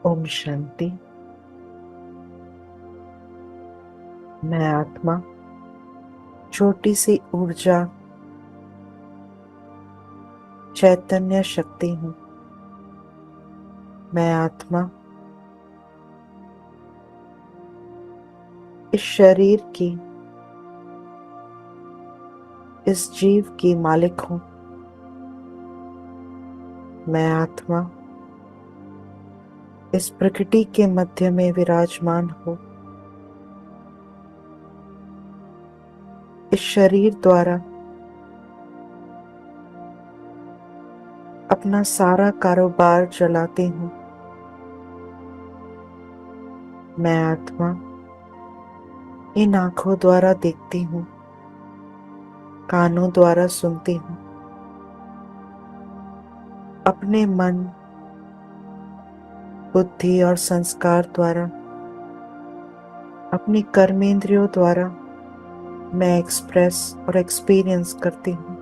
ओम शांति। मैं आत्मा छोटी सी ऊर्जा चैतन्य शक्ति हूँ। मैं आत्मा इस शरीर की, इस जीव की मालिक हूँ। मैं आत्मा इस प्रकृति के मध्य में विराजमान हूँ। इस शरीर द्वारा अपना सारा कारोबार चलाती हूँ। मैं आत्मा इन आँखों द्वारा देखती हूँ, कानों द्वारा सुनती हूँ, अपने मन, बुद्धि और संस्कार द्वारा, अपनी कर्मेंद्रियों द्वारा मैं एक्सप्रेस और एक्सपीरियंस करती हूँ।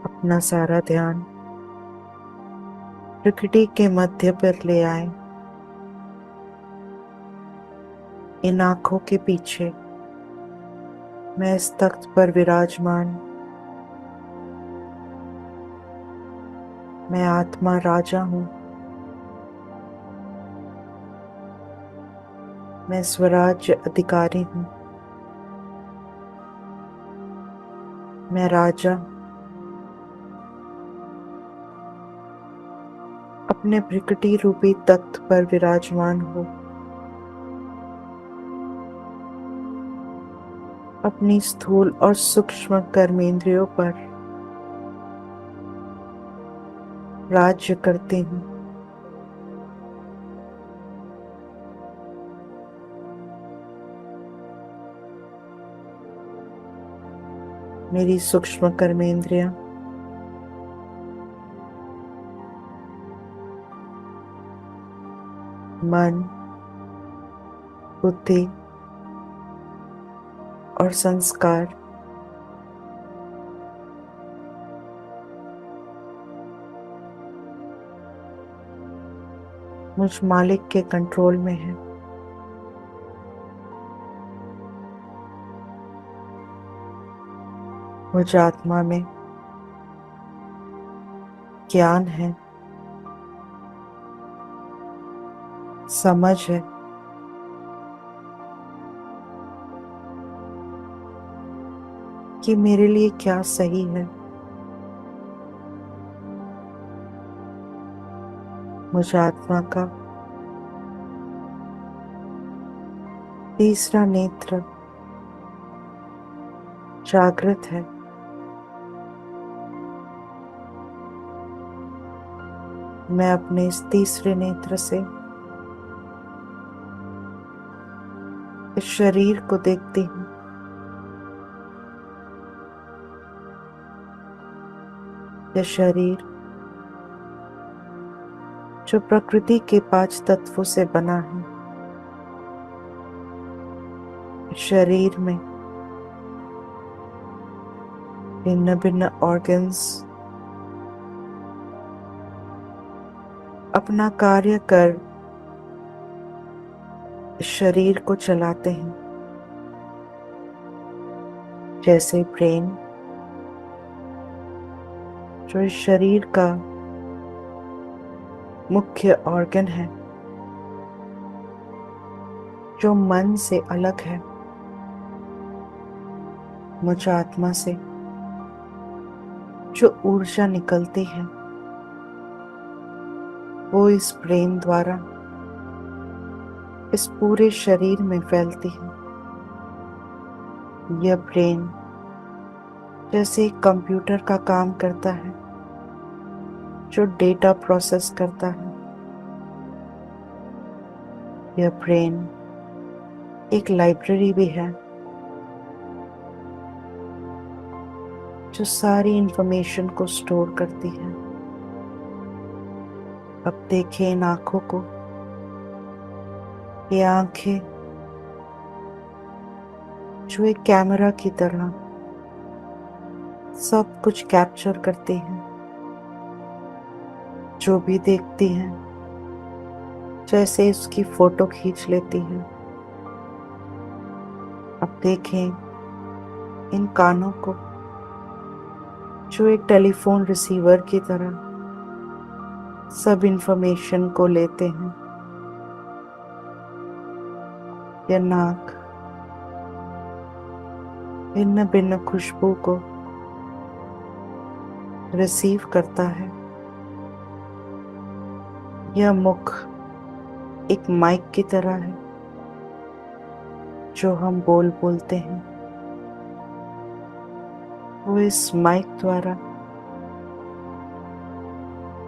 अपना सारा ध्यान प्रकृति के मध्य पर ले आए। इन आँखों के पीछे मैं इस तख्त पर विराजमान, मैं आत्मा राजा हूँ। मैं स्वराज्य अधिकारी हूँ। मैं राजा अपने प्रकृति रूपी तख्त पर विराजमान हूँ। अपनी स्थूल और सूक्ष्म कर्मेंद्रियों पर राज्य करती हूँ। मेरी सूक्ष्म कर्मेंद्रियां मन, बुद्धि और संस्कार मुझ मालिक के कंट्रोल में है। मुझ आत्मा में ज्ञान है, समझ है, कि मेरे लिए क्या सही है। मुझ आत्मा का तीसरा नेत्र जागृत है। मैं अपने इस तीसरे नेत्र से इस शरीर को देखती हूँ। यह शरीर जो प्रकृति के 5 तत्वों से बना है, इस शरीर में भिन्न भिन्न ऑर्गन्स अपना कार्य कर इस शरीर को चलाते हैं। जैसे ब्रेन जो इस शरीर का मुख्य ऑर्गन है, जो मन से अलग है। मुझ आत्मा से जो ऊर्जा निकलती है वो इस ब्रेन द्वारा इस पूरे शरीर में फैलती है। यह ब्रेन जैसे एक कंप्यूटर का काम करता है जो डेटा प्रोसेस करता है। यह ब्रेन एक लाइब्रेरी भी है जो सारी इंफॉर्मेशन को स्टोर करती है। अब देखें इन आँखों को। ये आँखें जो एक कैमरा की तरह सब कुछ कैप्चर करती हैं। जो भी देखती हैं जैसे उसकी फोटो खींच लेती हैं। अब देखें इन कानों को जो एक टेलीफोन रिसीवर की तरह सब इंफॉर्मेशन को लेते हैं। यह नाक भिन्न भिन्न खुशबू को रिसीव करता है। यह मुख एक माइक की तरह है जो हम बोलते हैं। वो इस माइक द्वारा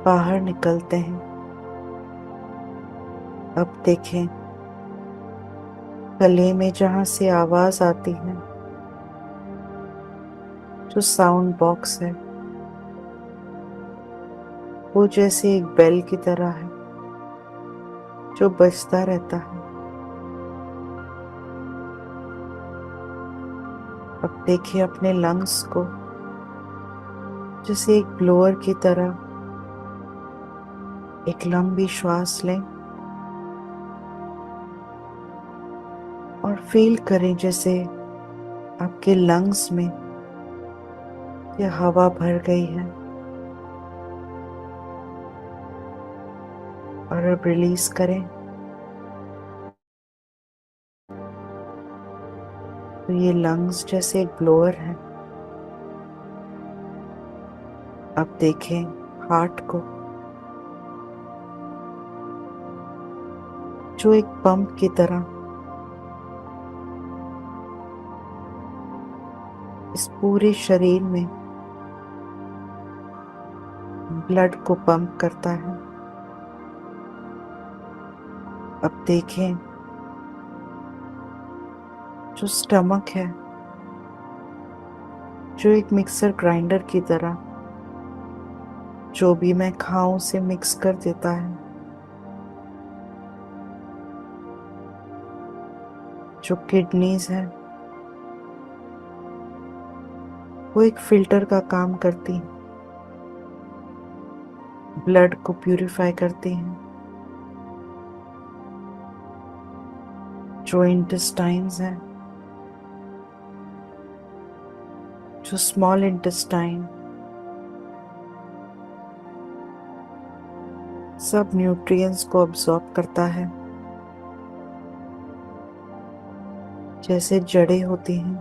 बाहर निकलते हैं। अब देखें गले में जहां से आवाज आती है, जो साउंड बॉक्स है, वो जैसे एक बेल की तरह है जो बजता रहता है। अब देखिए अपने लंग्स को जैसे एक ब्लोअर की तरह एक लंबी श्वास लें और फील करें जैसे आपके लंग्स में यह हवा भर गई है। और अब रिलीज करें तो ये लंग्स जैसे एक ब्लोअर है। अब देखें हार्ट को जो एक पंप की तरह इस पूरे शरीर में ब्लड को पंप करता है। अब देखें जो स्टमक है जो एक मिक्सर ग्राइंडर की तरह जो भी मैं खाऊं उसे मिक्स कर देता है। जो किडनीज है वो एक फिल्टर का काम करती हैं, ब्लड को प्यूरिफाई करती हैं। जो इंटेस्टाइन्स है, जो स्मॉल इंटेस्टाइन सब न्यूट्रिएंट्स को अब्सॉर्ब करता है। जैसे जड़ें होती हैं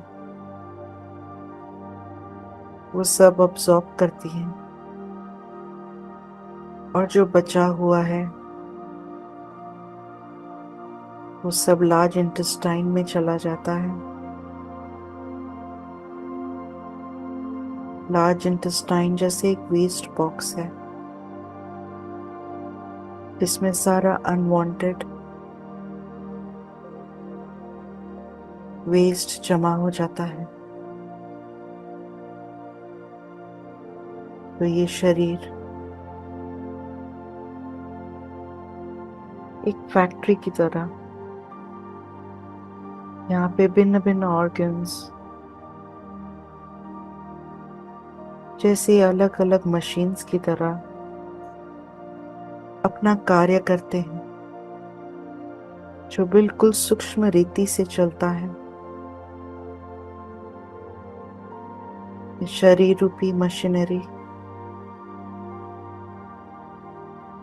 वो सब अब्सॉर्ब करती हैं और जो बचा हुआ है वो सब लार्ज इंटेस्टाइन में चला जाता है। लार्ज इंटेस्टाइन जैसे एक वेस्ट बॉक्स है जिसमें सारा अनवांटेड वेस्ट जमा हो जाता है। तो ये शरीर एक फैक्ट्री की तरह यहाँ पे भिन्न भिन्न ऑर्गन्स जैसे अलग अलग मशीन्स की तरह अपना कार्य करते हैं जो बिल्कुल सूक्ष्म रीति से चलता है। शरीर रूपी मशीनरी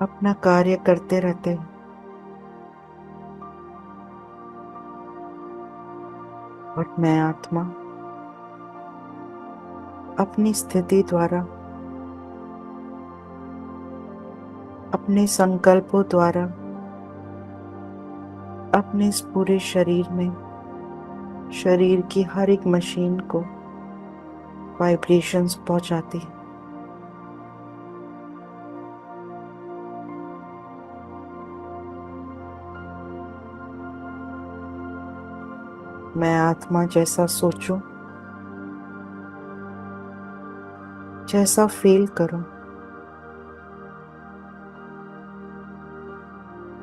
अपना कार्य करते रहते हैं। और मैं आत्मा अपनी स्थिति द्वारा अपने संकल्पों द्वारा अपने इस पूरे शरीर में शरीर की हर एक मशीन को वाइब्रेशंस पहुंचाती है। मैं आत्मा जैसा सोचूं, जैसा फील करूं,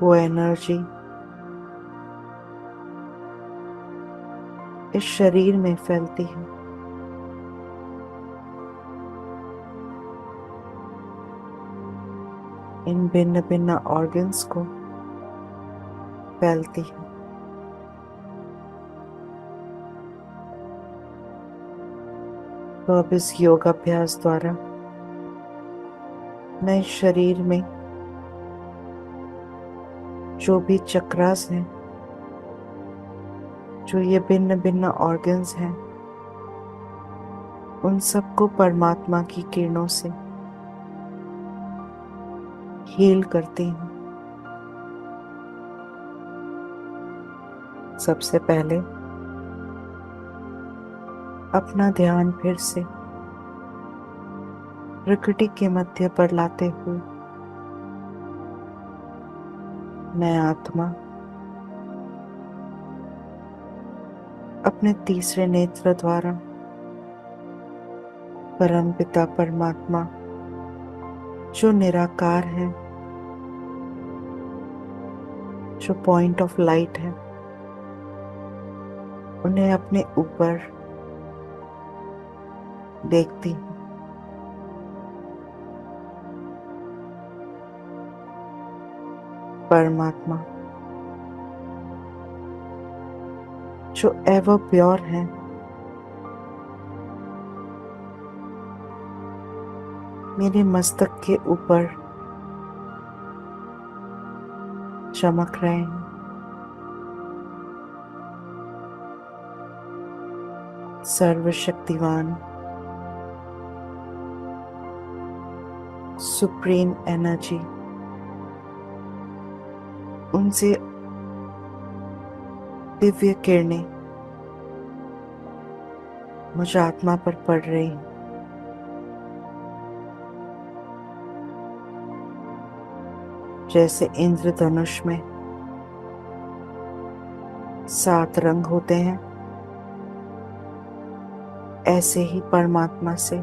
वो एनर्जी इस शरीर में फैलती है। इन भिन्न भिन्न ऑर्गन्स को फैलती है। तो अब इस योग अभ्यास द्वारा नए शरीर में जो भी चक्रास हैं, जो ये भिन्न भिन्न ऑर्गन्स हैं, उन सबको परमात्मा की किरणों से हील करती हूँ। सबसे पहले अपना ध्यान फिर से प्रकृति के मध्य पर लाते हुए मैं आत्मा अपने तीसरे नेत्र द्वारा परमपिता परमात्मा जो निराकार है, जो पॉइंट ऑफ लाइट है, उन्हें अपने ऊपर देखती हूँ। परमात्मा जो एवर प्योर है, मेरे मस्तक के ऊपर चमक रहे हैं। सर्वशक्तिवान सुप्रीम एनर्जी उनसे दिव्य किरणें मुझ आत्मा पर पड़ रही हैं। जैसे इंद्रधनुष में 7 रंग होते हैं, ऐसे ही परमात्मा से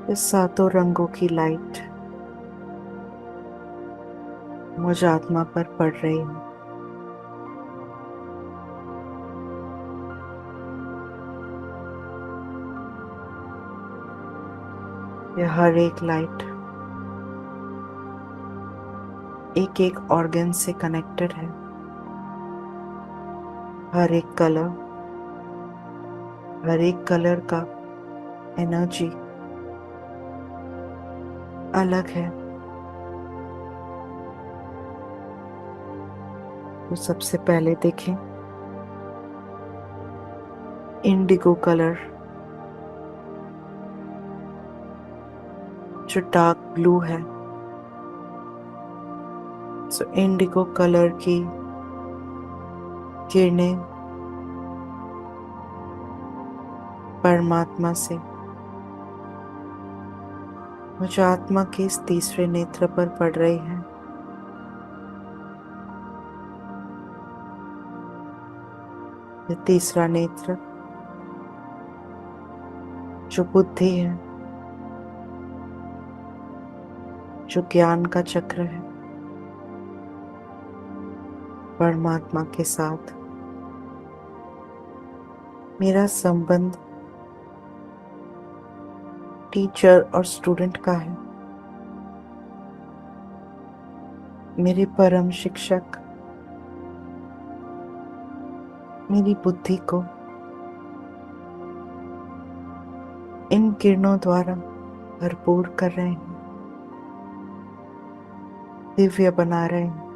ये 7 रंगों की लाइट मुझ आत्मा पर पड़ रही है। यह हर एक लाइट एक एक ऑर्गन से कनेक्टेड है। हर एक कलर का एनर्जी अलग है। तो सबसे पहले देखें इंडिगो कलर जो डार्क ब्लू है। सो इंडिगो कलर की किरणें परमात्मा से मुझ आत्मा के इस तीसरे नेत्र पर पड़ रही है। ये तीसरा नेत्र जो बुद्धि है, जो ज्ञान का चक्र है, परमात्मा के साथ मेरा संबंध टीचर और स्टूडेंट का है। मेरे परम शिक्षक मेरी बुद्धि को इन किरणों द्वारा भरपूर कर रहे हैं, दिव्य बना रहे हैं।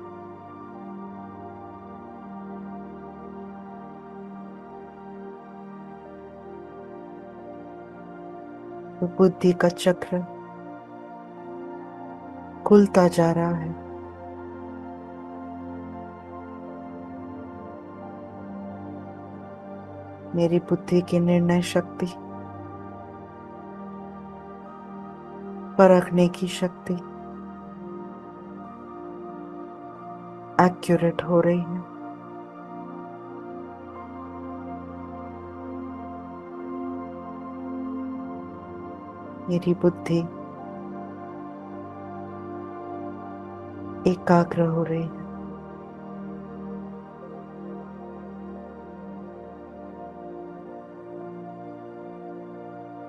तो बुद्धि का चक्र खुलता जा रहा है। मेरी बुद्धि की निर्णय शक्ति, परखने की शक्ति एक्यूरेट हो रही है। मेरी बुद्धि एकाग्र हो रही है।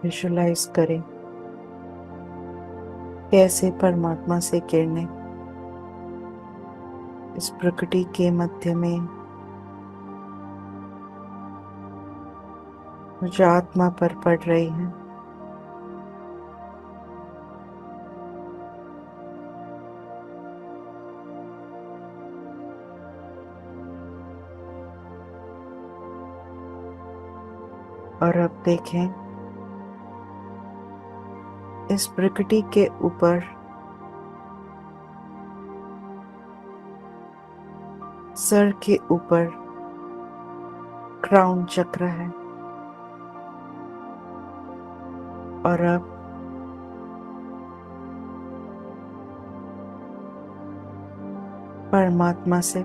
विजुलाइज करें कैसे परमात्मा से किरणें इस प्रकृति के मध्य में मुझे आत्मा पर पड़ रही हैं। और अब देखें इस प्रकृति के ऊपर सर के ऊपर क्राउन चक्र है और अब परमात्मा से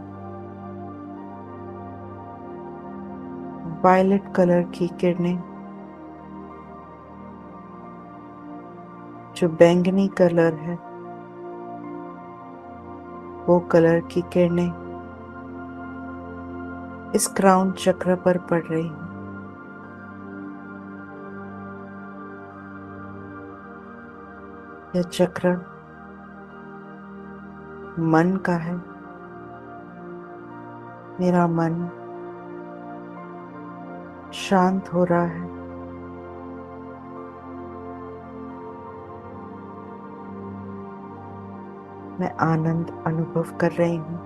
वायलेट कलर की किरणें जो बैंगनी कलर है वो कलर की किरणें इस क्राउन चक्र पर पड़ रही हैं। यह चक्र मन का है। मेरा मन शांत हो रहा है। मैं आनंद अनुभव कर रही हूँ।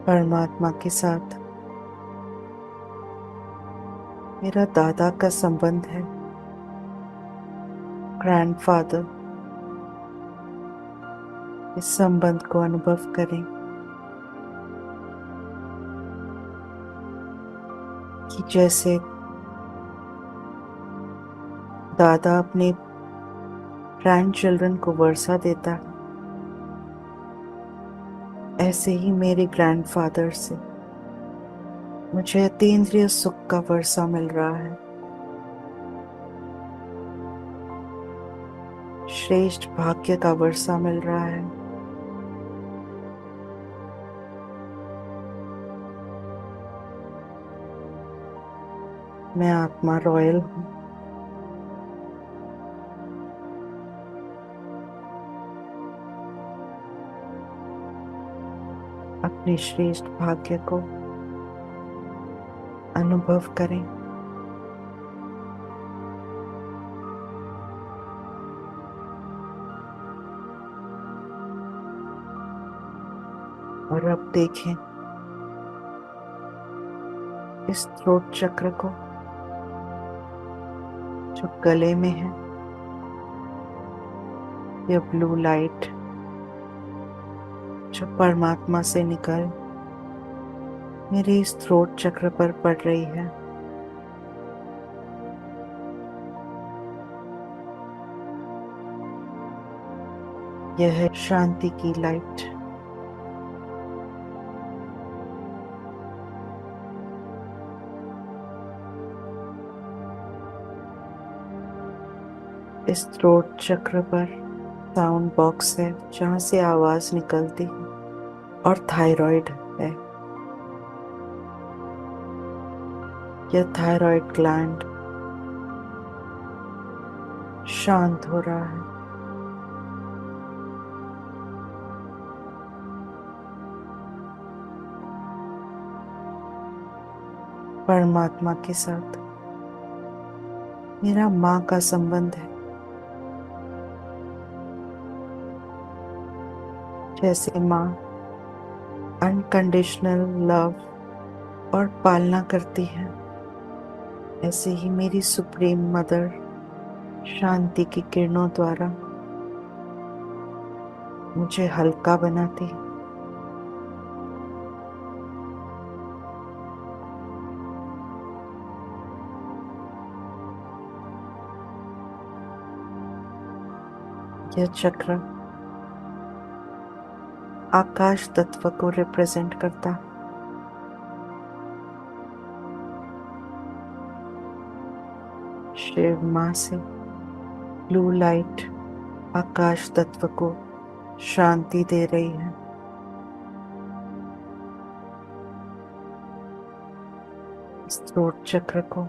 परमात्मा के साथ मेरा दादा का संबंध है, ग्रैंडफादर। इस संबंध को अनुभव करें कि जैसे दादा अपने ग्रैंड चिल्ड्रन को वर्षा देता है, ऐसे ही मेरे ग्रैंडफादर से मुझे अतीन्द्रिय सुख का वर्षा मिल रहा है। श्रेष्ठ भाग्य का वर्षा मिल रहा है। मैं आत्मा रॉयल हूँ। अपने श्रेष्ठ भाग्य को अनुभव करें। और अब देखें इस थ्रोट चक्र को जो गले में है। यह ब्लू लाइट जो परमात्मा से निकल मेरे इस थ्रोट चक्र पर पड़ रही है। यह है शांति की लाइट। इस थ्रोट चक्र पर साउंड बॉक्स है जहां से आवाज निकलती है और थायराइड है। यह थायराइड ग्लैंड शांत हो रहा है। परमात्मा के साथ मेरा माँ का संबंध है। जैसे माँ अनकंडीशनल लव और पालना करती है, ऐसे ही मेरी सुप्रीम मदर शांति की किरणों द्वारा मुझे हल्का बनाती है। यह चक्र आकाश तत्व को रिप्रेजेंट करता है। शिव माँ से ब्लू लाइट आकाश तत्व को शांति दे रही है। इस थ्रोट चक्र को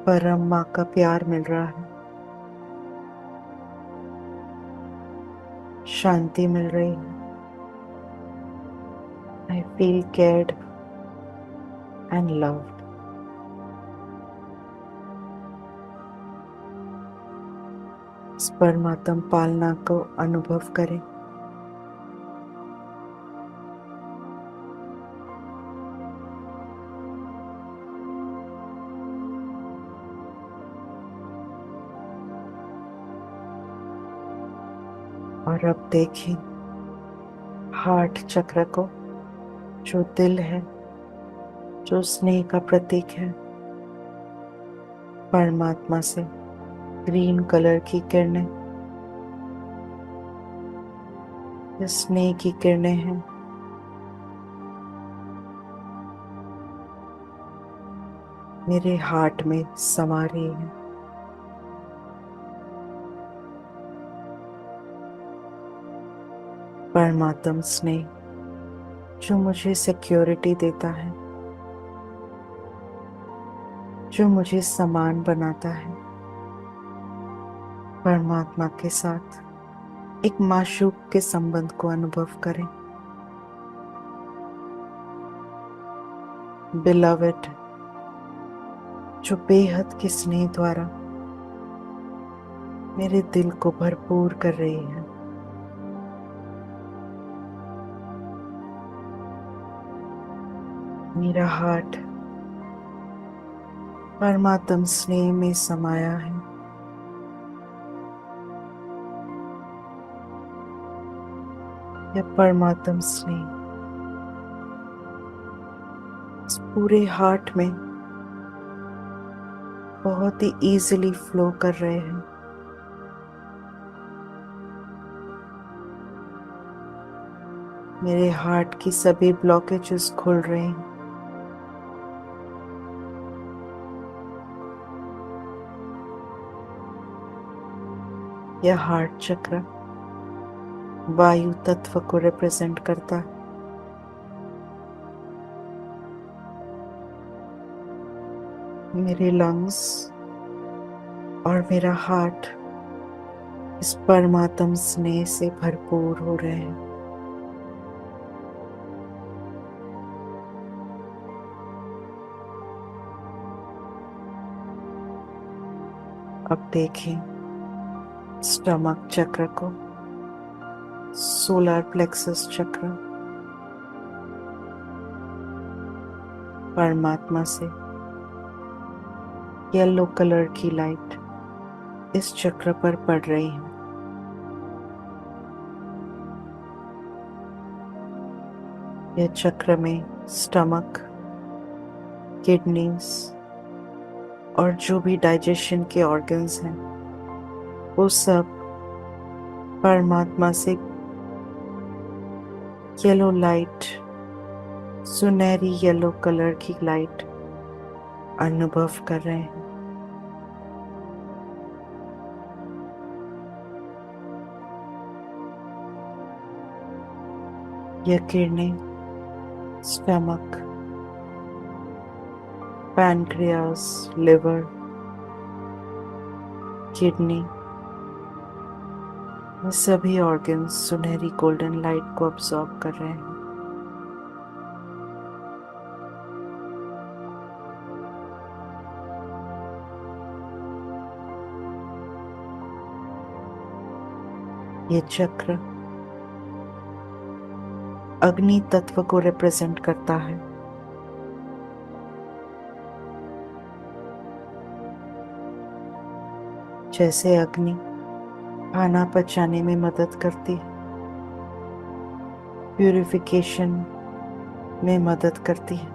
परम माँ का प्यार मिल रहा है, शांति मिल रही है। I feel cared and loved. इस परमात्म पालना को अनुभव करें। और अब देखें हार्ट चक्र को, जो दिल है, जो स्नेह का प्रतीक है। परमात्मा से ग्रीन कलर की किरणें, ये स्नेह की किरणें हैं। मेरे हार्ट में समा रही है। परमात्म स्नेह जो मुझे सिक्योरिटी देता है, जो मुझे समान बनाता है। परमात्मा के साथ एक माशूक के संबंध को अनुभव करें। बिलवेड जो बेहद के स्नेह द्वारा मेरे दिल को भरपूर कर रही है। मेरा हार्ट परमात्म स्नेह में समाया है। यह परमात्म स्नेह इस पूरे हार्ट में बहुत ही इजीली फ्लो कर रहे हैं। मेरे हार्ट की सभी ब्लॉकेजेस खुल रहे हैं। यह हार्ट चक्र वायु तत्व को रिप्रेजेंट करता है। मेरे लंग्स और मेरा हार्ट इस परमात्म स्नेह से भरपूर हो रहे हैं। अब देखें स्टमक चक्र को, सोलर प्लेक्सस चक्र। परमात्मा से येलो कलर की लाइट इस चक्र पर पड़ रही है। यह चक्र में स्टमक, किडनीज और जो भी डाइजेशन के ऑर्गन्स हैं, वो सब परमात्मा से येलो लाइट, सुनहरी येलो कलर की लाइट अनुभव कर रहे हैं। यह किरणें स्टमक, पैनक्रियास, लिवर, किडनी, ये सभी ऑर्गन्स सुनहरी गोल्डन लाइट को अब्सॉर्ब कर रहे हैं। ये चक्र अग्नि तत्व को रिप्रेजेंट करता है। जैसे अग्नि खाना पचाने में मदद करती है, प्यूरिफिकेशन में मदद करती है,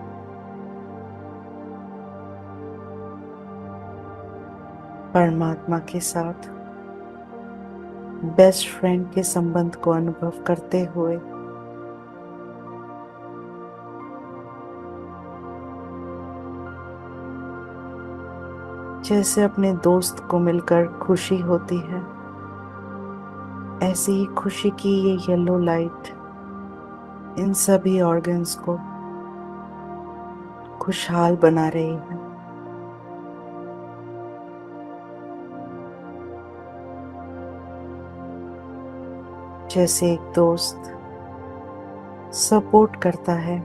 परमात्मा के साथ बेस्ट फ्रेंड के संबंध को अनुभव करते हुए जैसे अपने दोस्त को मिलकर खुशी होती है, ऐसी ही खुशी की ये येलो लाइट इन सभी ऑर्गन्स को खुशहाल बना रही है। जैसे एक दोस्त सपोर्ट करता है,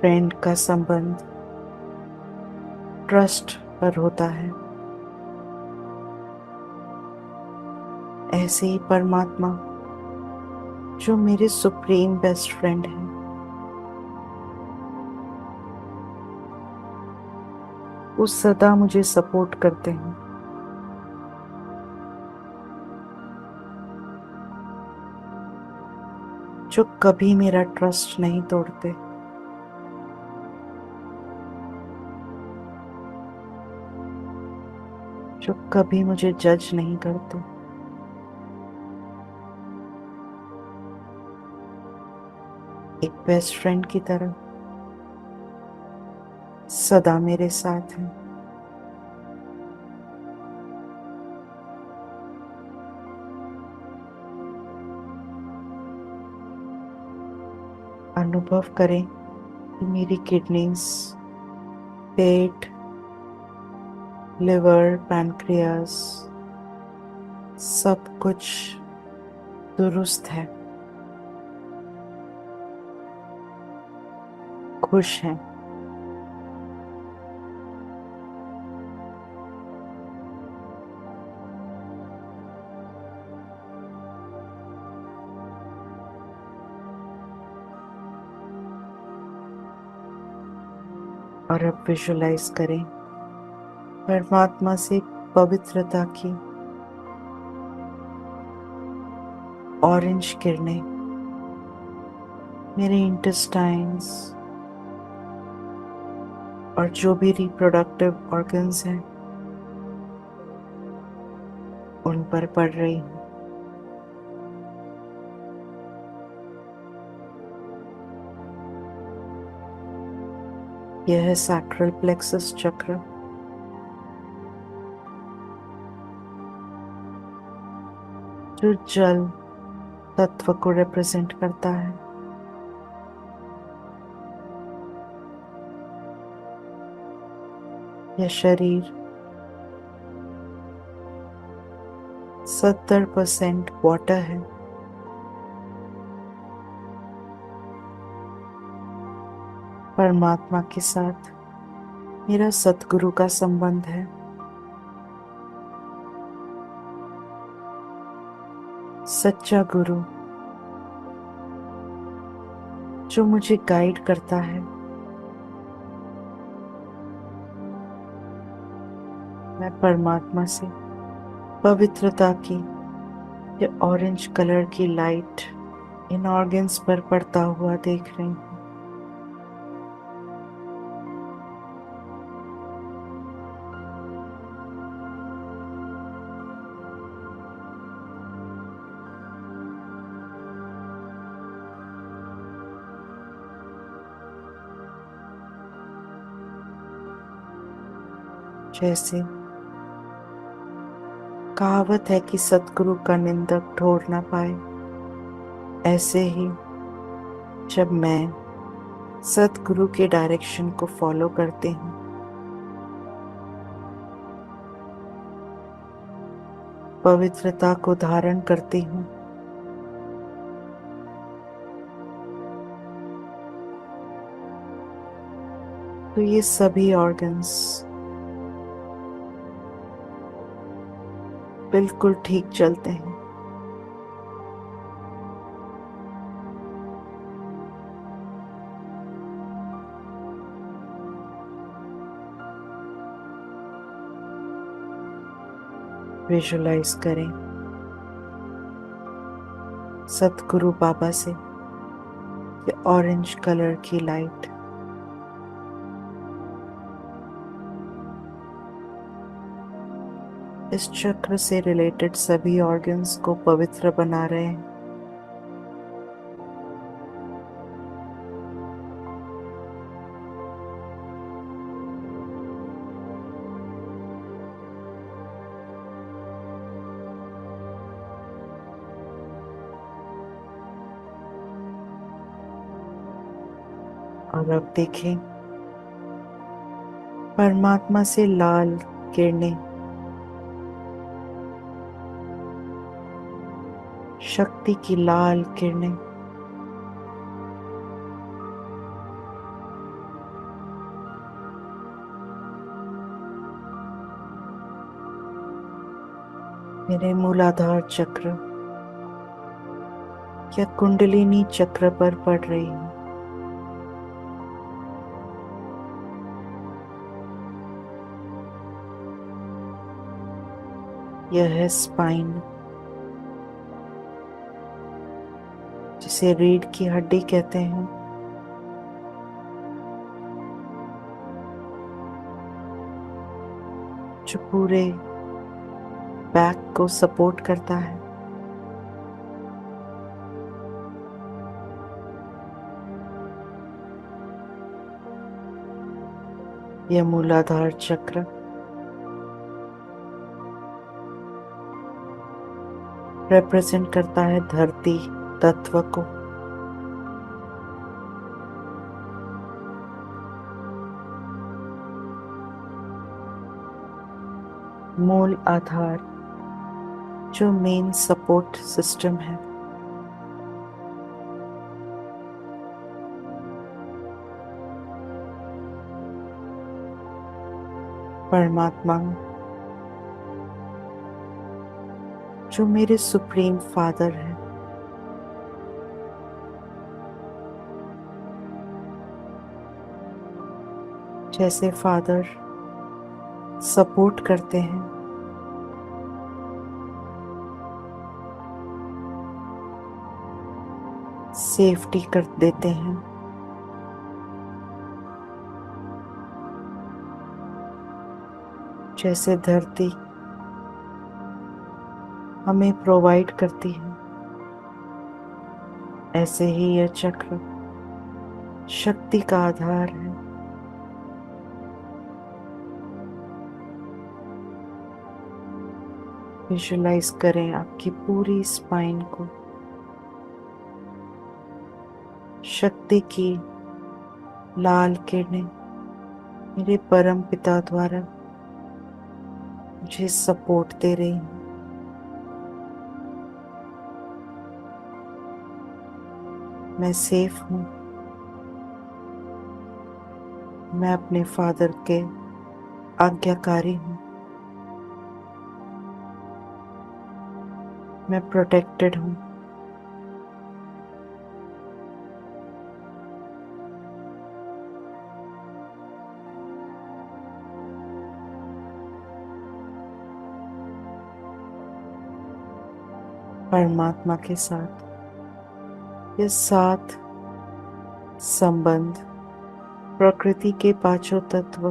फ्रेंड का संबंध ट्रस्ट पर होता है, ऐसे ही परमात्मा जो मेरे सुप्रीम बेस्ट फ्रेंड है, वो सदा मुझे सपोर्ट करते हैं। जो कभी मेरा ट्रस्ट नहीं तोड़ते, जो कभी मुझे जज नहीं करते। एक बेस्ट फ्रेंड की तरह सदा मेरे साथ हैं। अनुभव करें कि मेरी किडनीज, पेट, लिवर, पैनक्रियास सब कुछ दुरुस्त है, खुश हैं। और अब विजुलाइज करें परमात्मा से पवित्रता की ऑरेंज किरणें मेरे इंटेस्टाइन्स और जो भी रिप्रोडक्टिव ऑर्गन्स हैं उन पर पड़ रही हूँ। यह है सैक्रल प्लेक्सस चक्र, जो जल तत्व को रिप्रेजेंट करता है। यह शरीर 70% वाटर है। परमात्मा के साथ मेरा सतगुरु का संबंध है। सच्चा गुरु जो मुझे गाइड करता है। मैं परमात्मा से पवित्रता की ये ऑरेंज कलर की लाइट इन ऑर्गन्स पर पड़ता हुआ देख रही हूँ। जैसे कहावत है कि सतगुरु का निंदक ठोर ना पाए, ऐसे ही जब मैं सतगुरु के डायरेक्शन को फॉलो करती हूँ, पवित्रता को धारण करती हूँ, तो ये सभी ऑर्गन्स बिल्कुल ठीक चलते हैं। विजुलाइज करें सतगुरु बाबा से ये ऑरेंज कलर की लाइट इस चक्र से रिलेटेड सभी ऑर्गन्स को पवित्र बना रहे हैं। और अब देखें परमात्मा से लाल किरणें शक्ति की लाल किरणें मेरे मूलाधार चक्र या कुंडलिनी चक्र पर पड़ रही है। यह है स्पाइन, जिसे रीढ़ की हड्डी कहते हैं। जो पूरे बैक को सपोर्ट करता है। यह मूलाधार चक्र रिप्रेजेंट करता है धरती तत्व को। मूल आधार जो मेन सपोर्ट सिस्टम है। परमात्मा जो मेरे सुप्रीम फादर है। जैसे फादर सपोर्ट करते हैं, सेफ्टी कर देते हैं, जैसे धरती हमें प्रोवाइड करती है, ऐसे ही यह चक्र शक्ति का आधार है। विजुलाइज करें आपकी पूरी स्पाइन को शक्ति की लाल किरणें मेरे परम पिता द्वारा मुझे सपोर्ट दे रही हैं। मैं सेफ हूँ। मैं अपने फादर के आज्ञाकारी हूँ। मैं प्रोटेक्टेड हूँ। परमात्मा के साथ ये 7 संबंध, प्रकृति के 5 तत्व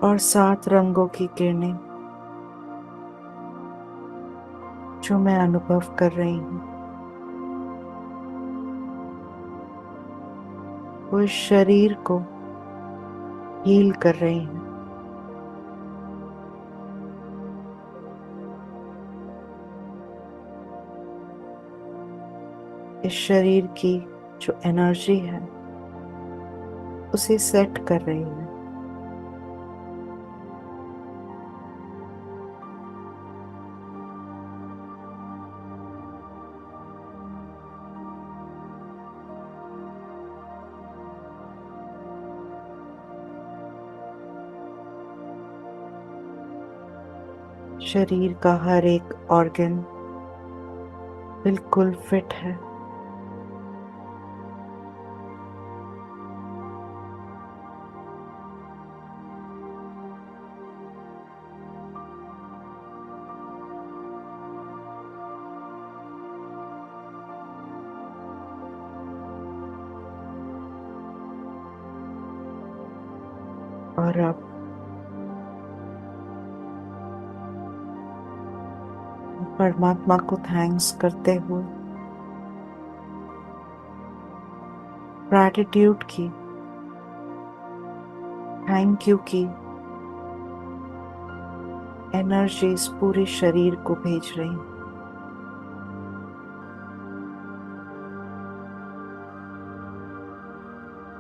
और 7 रंगों की किरणें जो मैं अनुभव कर रही हूँ, वो इस शरीर को हील कर रही हैं। इस शरीर की जो एनर्जी है उसे सेट कर रही है। शरीर का हर एक ऑर्गन बिल्कुल फिट है। और अब परमात्मा को थैंक्स करते हुए, ग्रैटिट्यूड की, थैंक यू की एनर्जी इस पूरे शरीर को भेज रही हूँ।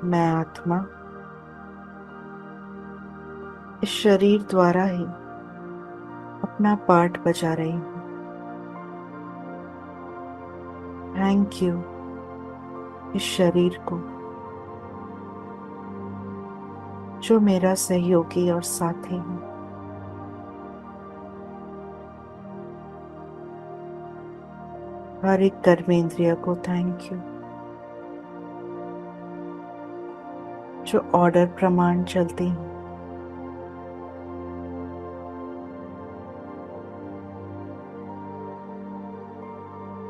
मैं आत्मा इस शरीर द्वारा ही अपना पार्ट बजा रही हूँ। थैंक यू इस शरीर को जो मेरा सहयोगी और साथी है। हर एक कर्मेंद्रिय को थैंक यू जो ऑर्डर प्रमाण चलती है।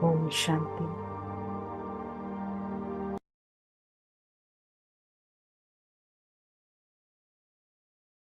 ओम शांति।